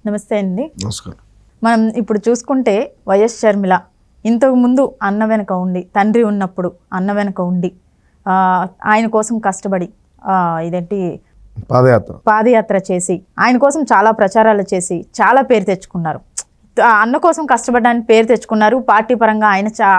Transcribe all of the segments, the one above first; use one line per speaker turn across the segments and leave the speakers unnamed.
నమస్తే అండి.
నమస్కారం.
మనం ఇప్పుడు చూసుకుంటే వైఎస్ షర్మిల ఇంతకు ముందు అన్న వెనక ఉండి, తండ్రి ఉన్నప్పుడు అన్న వెనక ఉండి ఆయన కోసం కష్టపడి ఇదేంటి పాదయాత్ర చేసి ఆయన కోసం చాలా ప్రచారాలు చేసి చాలా పేరు తెచ్చుకున్నారు. అన్న కోసం కష్టపడడానికి పేరు తెచ్చుకున్నారు. పార్టీ పరంగా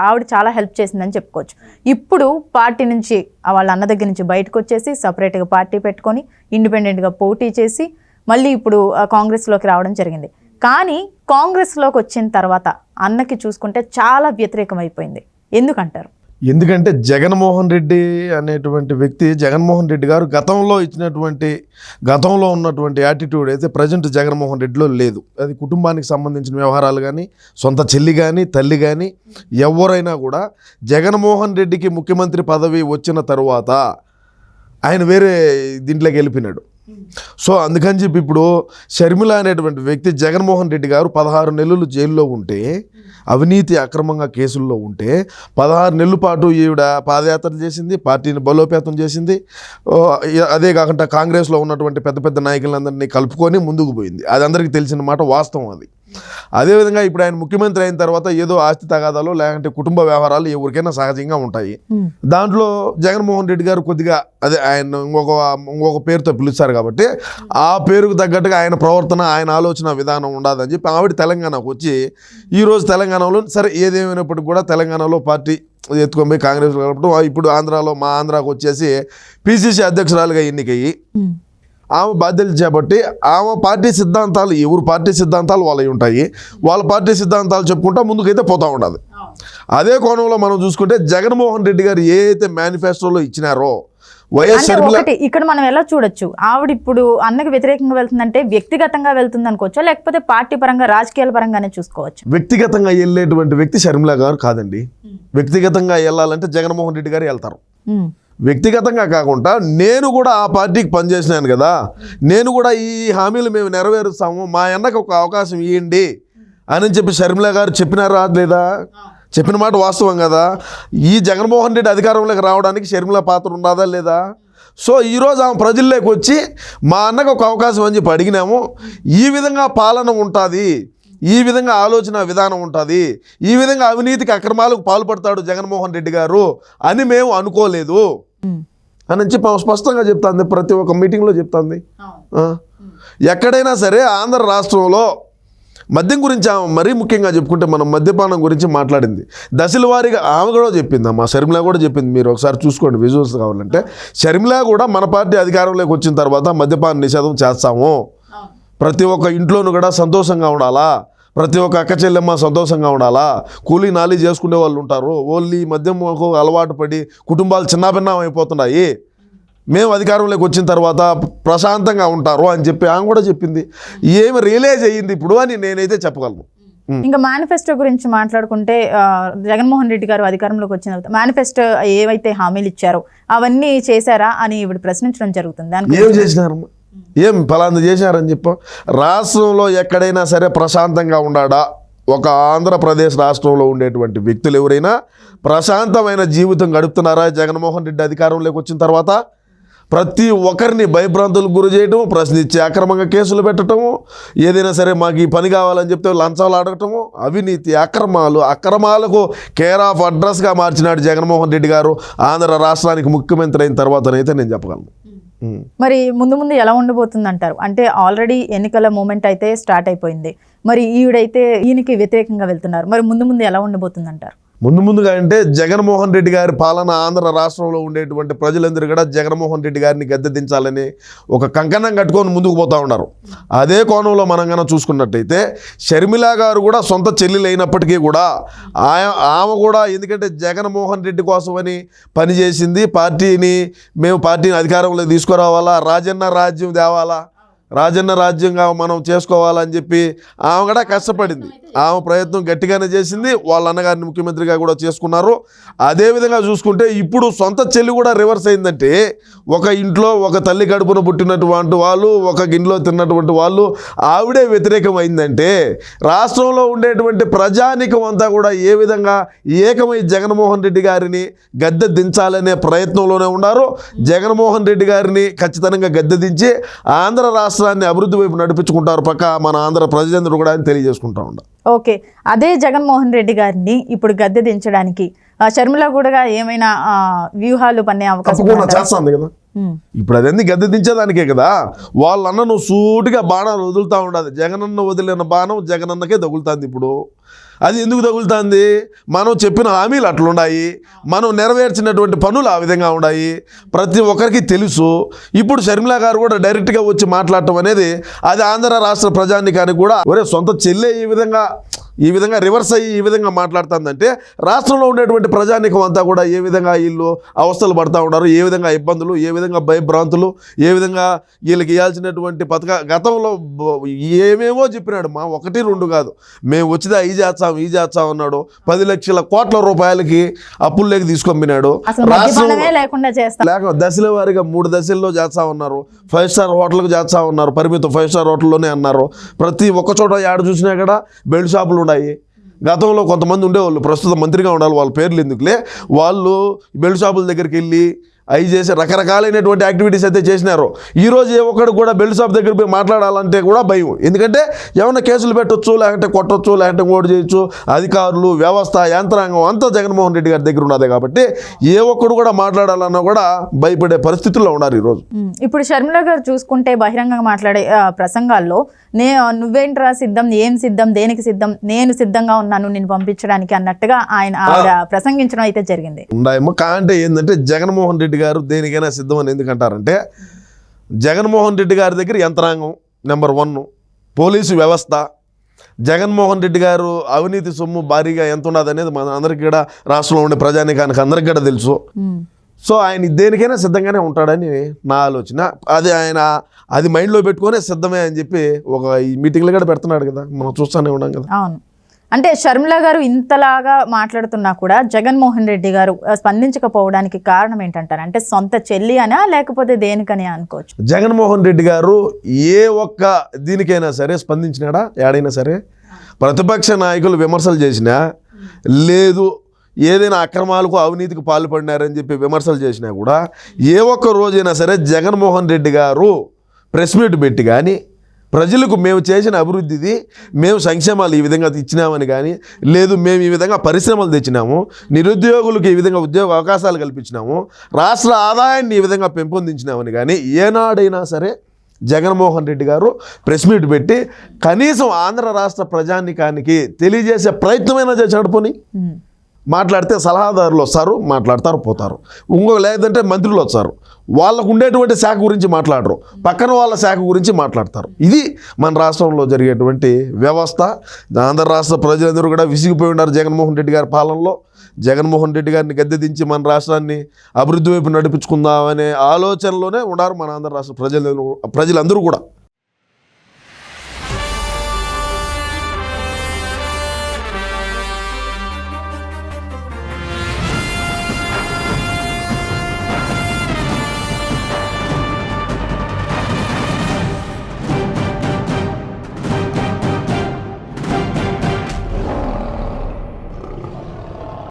ఆవిడ చాలా హెల్ప్ చేసిందని చెప్పుకోవచ్చు. ఇప్పుడు పార్టీ నుంచి వాళ్ళ అన్న దగ్గర నుంచి బయటకు వచ్చేసి సపరేట్గా పార్టీ పెట్టుకొని ఇండిపెండెంట్గా పోటీ చేసి మళ్ళీ ఇప్పుడు కాంగ్రెస్లోకి రావడం జరిగింది. కానీ కాంగ్రెస్లోకి వచ్చిన తర్వాత అన్నకి చూసుకుంటే చాలా వ్యతిరేకం అయిపోయింది. ఎందుకంటారు?
ఎందుకంటే జగన్మోహన్ రెడ్డి అనేటువంటి వ్యక్తి, జగన్మోహన్ రెడ్డి గారు గతంలో ఉన్నటువంటి యాటిట్యూడ్ అయితే ప్రజెంట్ జగన్మోహన్ రెడ్డిలో లేదు. అది కుటుంబానికి సంబంధించిన వ్యవహారాలు కానీ, సొంత చెల్లి కానీ, తల్లి కానీ ఎవరైనా కూడా జగన్మోహన్ రెడ్డికి ముఖ్యమంత్రి పదవి వచ్చిన తరువాత ఆయన వేరే దీంట్లోకి వెళ్ళిపోయినాడు. సో అందుకని చెప్పి ఇప్పుడు షర్మిల అనేటువంటి వ్యక్తి, జగన్మోహన్ రెడ్డి గారు 16 నెలలు జైల్లో ఉంటే, అవినీతి అక్రమంగా కేసుల్లో ఉంటే 16 నెలల పాటు ఈవిడ పాదయాత్రలు చేసింది, పార్టీని బలోపేతం చేసింది. అదే కాకుండా కాంగ్రెస్లో ఉన్నటువంటి పెద్ద పెద్ద నాయకులందరినీ కలుపుకొని ముందుకు పోయింది. అది అందరికీ తెలిసిన మాట, వాస్తవం అది. అదేవిధంగా ఇప్పుడు ఆయన ముఖ్యమంత్రి అయిన తర్వాత ఏదో ఆస్తి తగాదాలు లేదంటే కుటుంబ వ్యవహారాలు ఎవరికైనా సహజంగా ఉంటాయి. దాంట్లో జగన్మోహన్ రెడ్డి గారు కొద్దిగా అదే ఆయన ఇంకొక పేరుతో పిలుస్తారు కాబట్టి ఆ పేరుకు తగ్గట్టుగా ఆయన ప్రవర్తన, ఆయన ఆలోచన విధానం ఉండదని చెప్పి ఆవిడ తెలంగాణకు వచ్చి ఈరోజు తెలంగాణలో సరే ఏదేమైనప్పటికీ కూడా తెలంగాణలో పార్టీ ఎత్తుకొని పోయి కాంగ్రెస్లో కలపడం, ఇప్పుడు మా ఆంధ్రాకు వచ్చేసి పిసిసి అధ్యక్షురాలుగా ఎన్నికయ్యి ఆమె బాధ్యతలు చేపట్టి ఆమె పార్టీ సిద్ధాంతాలు, ఎవరు పార్టీ సిద్ధాంతాలు వాళ్ళవి ఉంటాయి, వాళ్ళ పార్టీ సిద్ధాంతాలు చెప్పుకుంటా ముందుకైతే పోతూ ఉండదు. అదే కోణంలో మనం చూసుకుంటే జగన్మోహన్ రెడ్డి గారు ఏదైతే మేనిఫెస్టోలో ఇచ్చినారో
ఇక్కడ మనం ఎలా చూడొచ్చు, ఆవిడ ఇప్పుడు అన్నకి వ్యతిరేకంగా వెళ్తుందంటే వ్యక్తిగతంగా వెళ్తుంది అనుకోవచ్చా, లేకపోతే పార్టీ పరంగా రాజకీయాల పరంగానే చూసుకోవచ్చు?
వ్యక్తిగతంగా వెళ్ళేటువంటి వ్యక్తి షర్మిల గారు కాదండి. వ్యక్తిగతంగా వెళ్ళాలంటే జగన్మోహన్ రెడ్డి గారు వెళ్తారు. వ్యక్తిగతంగా కాకుండా నేను కూడా ఆ పార్టీకి పనిచేసినాను కదా, నేను కూడా ఈ హామీలు మేము నెరవేరుస్తాము, మా అన్నకు ఒక అవకాశం ఇవ్వండి అని చెప్పి షర్మిల గారు చెప్పినారా లేదా? చెప్పిన మాట వాస్తవం కదా. ఈ జగన్మోహన్ రెడ్డి అధికారంలోకి రావడానికి షర్మిల పాత్ర ఉన్నదా లేదా? సో ఈరోజు ఆమె ప్రజల్లోకి వచ్చి మా అన్నకు ఒక అవకాశం అని చెప్పి అడిగినాము, ఈ విధంగా పాలన ఉంటుంది, ఈ విధంగా ఆలోచన విధానం ఉంటుంది, ఈ విధంగా అవినీతికి అక్రమాలకు పాల్పడతాడు జగన్మోహన్ రెడ్డి గారు అని మేము అనుకోలేదు అని చెప్పి స్పష్టంగా చెప్తుంది. ప్రతి ఒక్క మీటింగ్లో చెప్తుంది. ఎక్కడైనా సరే ఆంధ్ర రాష్ట్రంలో మద్యం గురించి ఆమె మరీ ముఖ్యంగా చెప్పుకుంటే మనం మద్యపానం గురించి మాట్లాడింది. దశల వారీగా ఆమె కూడా చెప్పింది, అమ్మ షర్మిల కూడా చెప్పింది. మీరు ఒకసారి చూసుకోండి విజువల్స్ కావాలంటే. షర్మిల కూడా మన పార్టీ అధికారంలోకి వచ్చిన తర్వాత మద్యపాన నిషేధం చేస్తాము, ప్రతి ఒక్క ఇంట్లోనూ కూడా సంతోషంగా ఉండాలా, ప్రతి ఒక్క అక్క చెల్లెమ్మ సంతోషంగా ఉండాలా, కూలీ నాలీ చేసుకునే వాళ్ళు ఉంటారు, ఓన్లీ మద్యంకు అలవాటు పడి కుటుంబాలు చిన్నాభిన్నం అయిపోతున్నాయి, మేము అధికారంలోకి వచ్చిన తర్వాత ప్రశాంతంగా ఉంటారు అని చెప్పి ఆమె కూడా చెప్పింది. ఏమి రియలైజ్ అయ్యింది ఇప్పుడు అని నేనైతే చెప్పగలను.
ఇంకా మేనిఫెస్టో గురించి మాట్లాడుకుంటే జగన్మోహన్ రెడ్డి గారు అధికారంలోకి వచ్చిన తర్వాత మేనిఫెస్టో ఏవైతే హామీలు ఇచ్చారో అవన్నీ చేశారా అని ఇప్పుడు ప్రశ్నించడం జరుగుతుంది.
ఏం చేసినారు, ఏం ఫలాంది చేశారని చెప్పు. రాష్ట్రంలో ఎక్కడైనా సరే ప్రశాంతంగా ఉండాడా? ఒక ఆంధ్రప్రదేశ్ రాష్ట్రంలో ఉండేటువంటి వ్యక్తులు ఎవరైనా ప్రశాంతమైన జీవితం గడుపుతున్నారా జగన్మోహన్ రెడ్డి అధికారంలోకి వచ్చిన తర్వాత? ప్రతి ఒక్కరిని భయభ్రాంతులకు గురి చేయటము, ప్రశ్నించి అక్రమంగా కేసులు పెట్టడము, ఏదైనా సరే మాకు ఈ పని కావాలని చెప్తే లంచాలు అడగటము, అవినీతి అక్రమాలకు కేర్ ఆఫ్ అడ్రస్గా మార్చినాడు జగన్మోహన్ రెడ్డి గారు ఆంధ్ర రాష్ట్రానికి ముఖ్యమంత్రి అయిన తర్వాతనైతే నేను చెప్పగలను.
మరి ముందు ఎలా ఉండబోతుంది అంటారు? అంటే ఆల్రెడీ ఎన్నికల మూమెంట్ అయితే స్టార్ట్ అయిపోయింది, మరి ఈవిడైతే ఈయనకి వ్యతిరేకంగా వెళ్తున్నారు, మరి ముందు ఎలా ఉండబోతుంది అంటారు?
ముందుగా అంటే జగన్మోహన్ రెడ్డి గారి పాలన ఆంధ్ర రాష్ట్రంలో ఉండేటువంటి ప్రజలందరూ కూడా జగన్మోహన్ రెడ్డి గారిని గద్దె దించాలని ఒక కంకణం కట్టుకొని ముందుకు పోతూ ఉన్నారు. అదే కోణంలో మనం కనుక చూసుకున్నట్టయితే షర్మిల గారు కూడా సొంత చెల్లెలు అయినప్పటికీ కూడా ఆమె కూడా ఎందుకంటే జగన్మోహన్ రెడ్డి కోసమని పనిచేసింది, మేము పార్టీని అధికారంలో తీసుకురావాలా, రాజన్న రాజ్యం తేవాలా, రాజన్న రాజ్యంగా మనం చేసుకోవాలని చెప్పి ఆమె కూడా కష్టపడింది. ఆమె ప్రయత్నం గట్టిగానే చేసింది, వాళ్ళ అన్నగారిని ముఖ్యమంత్రిగా కూడా చేసుకున్నారు. అదేవిధంగా చూసుకుంటే ఇప్పుడు సొంత చెల్లి కూడా రివర్స్ అయిందంటే, ఒక ఇంట్లో ఒక తల్లి కడుపున పుట్టినటువంటి వాళ్ళు, ఒక గిన్నెలో తిన్నటువంటి వాళ్ళు ఆవిడే వ్యతిరేకం అయిందంటే రాష్ట్రంలో ఉండేటువంటి ప్రజానికం అంతా కూడా ఏ విధంగా ఏకమై జగన్మోహన్ రెడ్డి గారిని గద్దె దించాలనే ప్రయత్నంలోనే ఉన్నారు. జగన్మోహన్ రెడ్డి గారిని ఖచ్చితంగా గద్దె దించి ఆంధ్ర రాష్ట్ర రాష్ట్రాన్ని అభివృద్ధి వైపు నడిపించుకుంటారు పక్క మన ఆంధ్ర ప్రజలందరూ కూడా అని తెలియజేసుకుంటా ఉండ.
ఓకే, అదే జగన్మోహన్ రెడ్డి గారిని ఇప్పుడు గద్దె దించడానికి షర్మిల కూడా ఏమైనా వ్యూహాలు పన్నే అవకాశం
తప్పకుండా చేస్తుంది కదా. ఇప్పుడు అదన్నీ గద్దె దించేదానికే కదా. వాళ్ళన్న నువ్వు సూటిగా బాణాలు వదులుతూ ఉండదు. జగనన్న వదిలిన బాణం జగనన్నకే తగులుతుంది. ఇప్పుడు అది ఎందుకు తగులుతుంది? మనం చెప్పిన హామీలు అట్లున్నాయి, మనం నెరవేర్చినటువంటి పనులు ఆ విధంగా ఉన్నాయి, ప్రతి ఒక్కరికి తెలుసు. ఇప్పుడు షర్మిల గారు కూడా డైరెక్ట్గా వచ్చి మాట్లాడటం అనేది అది ఆంధ్ర రాష్ట్ర ప్రజానికానికి కూడా ఒరే సొంత చెల్లె ఈ విధంగా రివర్స్ అయ్యి ఈ విధంగా మాట్లాడుతుందంటే రాష్ట్రంలో ఉండేటువంటి ప్రజానికం అంతా కూడా ఏ విధంగా వీళ్ళు అవస్థలు పడుతూ ఉన్నారు, ఏ విధంగా ఇబ్బందులు, ఏ విధంగా భయభ్రాంతులు, ఏ విధంగా వీళ్ళకి ఇవ్వాల్సినటువంటి గతంలో ఏమేమో చెప్పినాడు. మా 1-2 కాదు, మేము వచ్చిదా ఈ చేస్తాం అన్నాడు. 10 లక్షల కోట్ల రూపాయలకి అప్పుల్లోకి తీసుకొమ్మినాడు. లేక దశల వారీగా 3 దశల్లో చేస్తా ఉన్నారు. 5 స్టార్ హోటల్కి చేస్తా ఉన్నారు, పరిమితం 5 స్టార్ హోటల్లోనే అన్నారు. ప్రతి ఒక్క చోట యాడ చూసినా కూడా బెల్ట్ షాపులు ఉన్నాయి. గతంలో కొంతమంది ఉండేవాళ్ళు, ప్రస్తుతం మంత్రిగా ఉండాలి, వాళ్ళ పేర్లు ఎందుకులే, వాళ్ళు బెల్ట్ షాపుల దగ్గరికి వెళ్ళి అవి చేసి రకరకాలైనటువంటి యాక్టివిటీస్ అయితే చేసినారు. ఈరోజు ఏ ఒక్కడు కూడా బెల్ట్ షాప్ దగ్గర పోయి మాట్లాడాలంటే కూడా భయం. ఎందుకంటే ఏమైనా కేసులు పెట్టొచ్చు, లేకుంటే కొట్టొచ్చు, లేకుంటే ఓటు చేయొచ్చు. అధికారులు, వ్యవస్థ, యంత్రాంగం అంతా జగన్మోహన్ రెడ్డి గారి దగ్గర ఉన్నదే కాబట్టి ఏ ఒక్కడు కూడా మాట్లాడాలన్నా కూడా భయపడే పరిస్థితుల్లో ఉన్నారు ఈరోజు.
ఇప్పుడు షర్మిల గారు చూసుకుంటే బహిరంగంగా మాట్లాడే ప్రసంగాల్లో నువ్వేంట్రా సిద్ధం, ఏం సిద్ధం, దేనికి సిద్ధం, నేను సిద్ధంగా ఉన్నాను నేను పంపించడానికి అన్నట్టుగా ఆవిడ ప్రసంగించడం అయితే జరిగింది.
ఉండాయేమో అంటే ఏంటంటే జగన్మోహన్ రెడ్డి గారు దేనికైనా సిద్ధం అని ఎందుకంటారంటే జగన్మోహన్ రెడ్డి గారి దగ్గర యంత్రాంగం నెంబర్ 1, పోలీసు వ్యవస్థ, జగన్మోహన్ రెడ్డి గారు అవినీతి సొమ్ము భారీగా ఎంత ఉన్నది అనేది మన అందరికీ కూడా, రాష్ట్రంలో ఉండే ప్రజానికానికి అందరికీ కూడా తెలుసు. సో ఆయన దేనికైనా సిద్ధంగానే ఉంటాడని నా ఆలోచన. అది ఆయన అది మైండ్లో పెట్టుకునే సిద్ధమే అని చెప్పి ఒక ఈ మీటింగ్లో కూడా పెడుతున్నాడు కదా, మనం చూస్తూనే ఉన్నాం కదా.
అవును, అంటే షర్మిల గారు ఇంతలాగా మాట్లాడుతున్నా కూడా జగన్మోహన్ రెడ్డి గారు స్పందించకపోవడానికి కారణం ఏంటంటారు? అంటే సొంత చెల్లి అనా లేకపోతే దేనికని అనుకోవచ్చు?
జగన్మోహన్ రెడ్డి గారు ఏ ఒక్క దీనికైనా సరే స్పందించినాడా? ఏడైనా సరే ప్రతిపక్ష నాయకులు విమర్శలు చేసినా, లేదు ఏదైనా అక్రమాలకు అవినీతికి పాల్పడినారని చెప్పి విమర్శలు చేసినా కూడా ఏ ఒక్క రోజైనా సరే జగన్మోహన్ రెడ్డి గారు ప్రెస్ మీట్ పెట్టి కానీ ప్రజలకు మేము చేసిన అభివృద్ధిది, మేము సంక్షేమాలు ఈ విధంగా ఇచ్చినామని కానీ, లేదు మేము ఈ విధంగా పరిశ్రమలు తెచ్చినాము, నిరుద్యోగులకు ఈ విధంగా ఉద్యోగ అవకాశాలు కల్పించినాము, రాష్ట్ర ఆదాయాన్ని ఈ విధంగా పెంపొందించినామని కానీ ఏనాడైనా సరే జగన్మోహన్ రెడ్డి గారు ప్రెస్ మీట్ పెట్టి కనీసం ఆంధ్ర రాష్ట్ర ప్రజానికానికి తెలియజేసే ప్రయత్నమైనా చేసినట్టు పోనీ. మాట్లాడితే సలహాదారులు వస్తారు, మాట్లాడతారు, పోతారు. ఇంకొక లేదంటే మంత్రులు వస్తారు, వాళ్ళకు ఉండేటువంటి శాఖ గురించి మాట్లాడరు, పక్కన వాళ్ళ శాఖ గురించి మాట్లాడతారు. ఇది మన రాష్ట్రంలో జరిగేటువంటి వ్యవస్థ. ఆంధ్ర రాష్ట్ర ప్రజలందరూ కూడా విసిగిపోయి ఉన్నారు జగన్మోహన్ రెడ్డి గారి పాలనలో. జగన్మోహన్ రెడ్డి గారిని గద్దె దించి మన రాష్ట్రాన్ని అభివృద్ధి వైపు నడిపించుకుందామనే ఆలోచనలోనే ఉన్నారు మన ఆంధ్ర రాష్ట్ర ప్రజలందరూ కూడా.